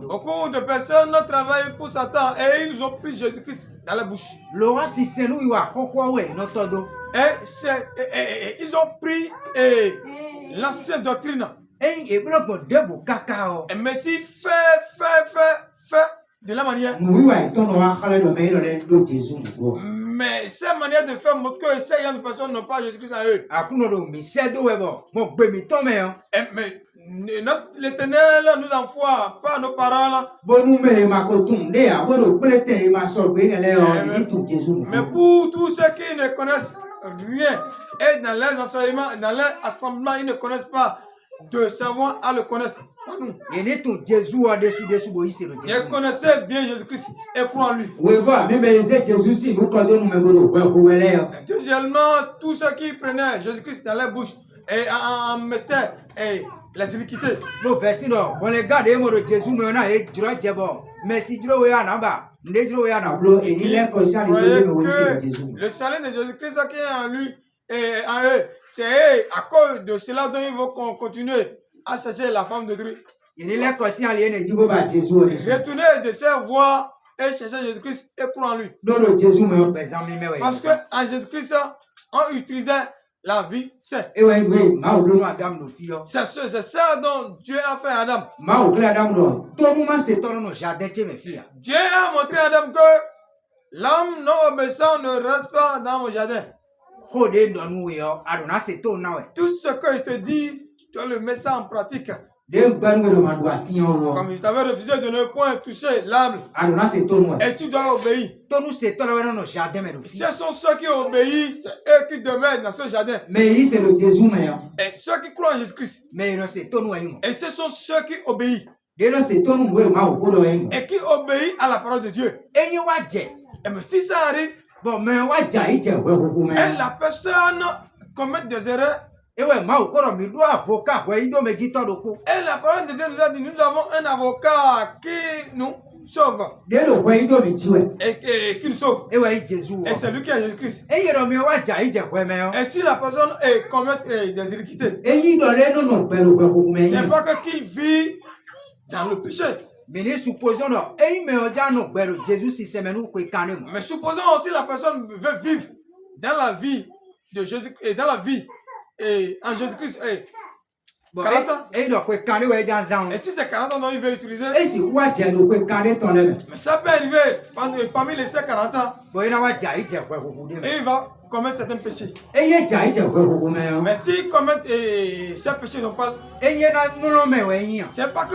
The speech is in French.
Beaucoup de personnes travaillent pour Satan et ils ont pris Jésus-Christ dans la bouche. Et ils ont pris l'ancienne doctrine. Mais si fait de la manière. Mais cette manière de faire montre que ces gens de personnes n'ont pas Jésus-Christ à eux. Mais l'Éternel nous envoie par nos paroles. Mais pour tous ceux qui ne connaissent rien, et dans leurs enseignements, dans leur assemblement, ils ne connaissent pas de savoir à le connaître. Pas nous. Et connaissez bien Jésus-Christ et croient en lui. Deuxièmement, tous ceux qui prenaient Jésus-Christ dans leur bouche et en mettaient les iniquités. Le salut de Jésus-Christ qui est en lui et en eux, c'est à cause de cela dont ils vont continuer à chercher la femme de Dieu. Retourner de ses voies et chercher Jésus-Christ et croire en lui. Parce qu'en Jésus-Christ, on utilisait la vie sainte. C'est ça dont Dieu a fait Adam. Dieu a montré à Adam que l'homme non obéissant ne reste pas dans mon jardin. Tout ce que je te dis, tu dois le mettre ça en pratique. Comme je t'avais refusé de ne point toucher l'arbre, et tu dois obéir. Ce sont ceux qui obéissent, c'est eux qui demeurent dans ce jardin. Et ceux qui croient en Jésus-Christ. Et ce sont ceux qui obéissent. Et qui obéissent à la parole de Dieu. Et mais si ça arrive, et la personne commet des erreurs, et la parole de Dieu nous a dit, nous avons un avocat qui nous sauve. Et qui nous sauve. Et c'est lui qui est Jésus-Christ. Et si la personne commet des iniquités, c'est pas qu'il vit dans le péché. Mais supposons aussi la personne veut vivre dans la vie de Jésus et dans la vie en Jésus-Christ. 40 ans. Et si c'est 40 ans dont il veut utiliser, mais ça peut arriver parmi les 40 ans. Et il va commettre certains péchés. Mais s'il commet ces péchés, c'est pas que